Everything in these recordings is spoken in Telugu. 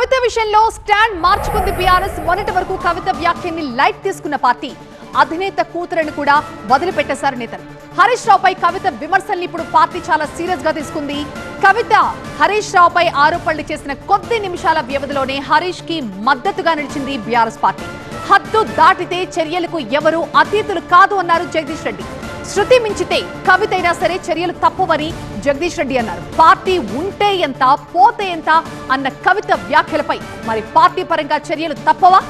కవిత విషయంలో స్టాండ్ మార్చుకుంది బీఆర్ఎస్. మొన్నటి వరకు కవిత వ్యాఖ్యని లైట్ తీసుకున్న పార్టీ అధినేత కూతురని కూడా వదిలిపెట్టేశారు నేతలు. హరీష్ రావుపై కవిత విమర్శల్ని ఇప్పుడు పార్టీ చాలా సీరియస్ గా తీసుకుంది. కవిత హరీష్ రావుపై ఆరోపణలు చేసిన కొద్ది నిమిషాల వ్యవధిలోనే హరీష్ కి మద్దతుగా నిలిచింది బీఆర్ఎస్ పార్టీ. హద్దు దాటితే చర్యలకు ఎవరు అతీతులు కాదు అన్నారు జగదీష్ రెడ్డి. శృతి మించితే కవిత అయినా సరే చర్యలు తప్పవని జగదీష్ రెడ్డి అన్నారు. పార్టీ ఉంటే ఎంత పోతే ఎంత అన్న కవిత వ్యాఖ్యలపై మరి పార్టీ పరంగా చర్యలు తప్పవా?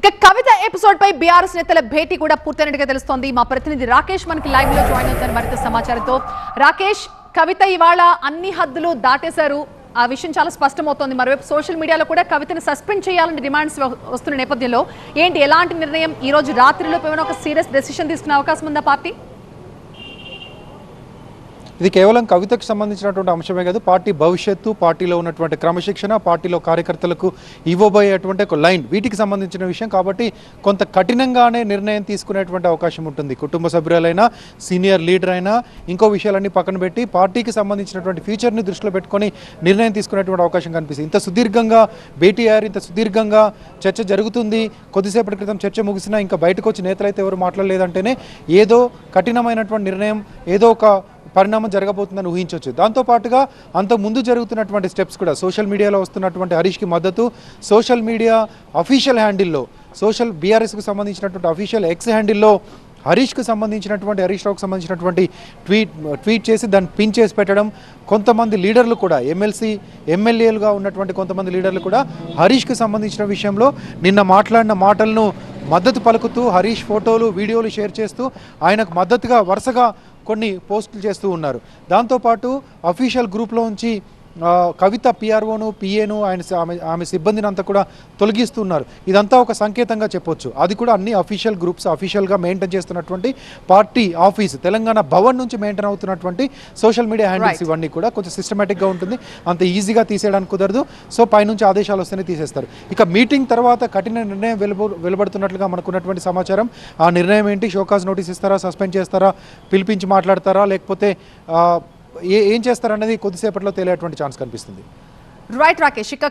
ఇక కవిత ఎపిసోడ్ పై బీఆర్ఎస్ నేతల భేటీ కూడా పూర్తయినట్టుగా తెలుస్తోంది. మా ప్రతినిధి రాకేష్ మనకి లైవ్ లో జాయిన్ అవుతారు మరింత సమాచారంతో. రాకేష్, కవిత ఇవాళ అన్ని హద్దులు దాటేశారు, ఆ విషయం చాలా స్పష్టమవుతోంది. మరోవైపు సోషల్ మీడియాలో కూడా కవితను సస్పెండ్ చేయాలని డిమాండ్స్ వస్తున్న నేపథ్యంలో ఎలాంటి నిర్ణయం ఈ రోజు రాత్రిలోపు ఏమైనా ఒక సీరియస్ డెసిషన్ తీసుకునే అవకాశం ఉందా పార్టీ? ఇది కేవలం కవితకు సంబంధించినటువంటి అంశమే కాదు, పార్టీ భవిష్యత్తు, పార్టీలో ఉన్నటువంటి క్రమశిక్షణ, పార్టీలో కార్యకర్తలకు ఇవ్వబోయేటువంటి ఒక లైన్, వీటికి సంబంధించిన విషయం కాబట్టి కొంత కఠినంగానే నిర్ణయం తీసుకునేటువంటి అవకాశం ఉంటుంది. కుటుంబ సభ్యులైనా, సీనియర్ లీడర్ అయినా, ఇంకో విషయాలన్నీ పక్కన పెట్టి పార్టీకి సంబంధించినటువంటి ఫ్యూచర్ని దృష్టిలో పెట్టుకొని నిర్ణయం తీసుకునేటువంటి అవకాశం కనిపిస్తుంది. ఇంత సుదీర్ఘంగా భేటీ అయ్యారు, ఇంత సుదీర్ఘంగా చర్చ జరుగుతుంది. కొద్దిసేపటి క్రితం చర్చ ముగిసినా ఇంకా బయటకు వచ్చి నేతలైతే ఎవరు మాట్లాడలేదంటేనే ఏదో కఠినమైనటువంటి నిర్ణయం, ఏదో ఒక పరిణామం జరగబోతుందని ఊహించవచ్చు. దాంతోపాటుగా అంతకుముందు జరుగుతున్నటువంటి స్టెప్స్ కూడా, సోషల్ మీడియాలో వస్తున్నటువంటి హరీష్కి మద్దతు, సోషల్ మీడియా అఫీషియల్ హ్యాండిల్లో, బీఆర్ఎస్కి సంబంధించినటువంటి అఫీషియల్ ఎక్స్ హ్యాండిల్లో హరీష్కి సంబంధించినటువంటి, హరీష్ రావుకి సంబంధించినటువంటి ట్వీట్ చేసి దాన్ని పిన్ చేసి పెట్టడం. కొంతమంది లీడర్లు కూడా, ఎమ్మెల్యేలుగా ఉన్నటువంటి కొంతమంది లీడర్లు కూడా హరీష్కి సంబంధించిన విషయంలో నిన్న మాట్లాడిన మాటలను మద్దతు పలుకుతూ హరీష్ ఫోటోలు, వీడియోలు షేర్ చేస్తూ ఆయనకు మద్దతుగా వరుసగా కొన్ని పోస్టులు చేస్తూ ఉన్నారు. దాంతోపాటు అఫీషియల్ గ్రూప్లో నుంచి కవిత పిఆర్ఓను, పిఏను, ఆమె సిబ్బందిని అంతా కూడా తొలగిస్తున్నారు. ఇదంతా ఒక సంకేతంగా చెప్పొచ్చు. అది కూడా అన్ని అఫీషియల్ గ్రూప్స్ అఫీషియల్గా మెయింటైన్ చేస్తున్నటువంటి పార్టీ ఆఫీస్, తెలంగాణ భవన్ నుంచి మెయింటైన్ అవుతున్నటువంటి సోషల్ మీడియా హ్యాండిల్స్ ఇవన్నీ కూడా కొంచెం సిస్టమేటిక్గా ఉంటుంది. అంత ఈజీగా తీసేయడానికి కుదరదు. సో పైనుంచి ఆదేశాలు వస్తేనే తీసేస్తారు. ఇక మీటింగ్ తర్వాత కఠిన నిర్ణయం వెలువడుతున్నట్లుగా మనకున్నటువంటి సమాచారం. ఆ నిర్ణయం ఏంటి? షోకాజ్ నోటీస్ ఇస్తారా, సస్పెండ్ చేస్తారా, పిలిపించి మాట్లాడతారా, లేకపోతే ఏం చేస్తారనేది కొద్దిసేపట్లో తేలేటువంటి ఛాన్స్ కనిపిస్తుంది. రైట్ రాకేష్. ఇక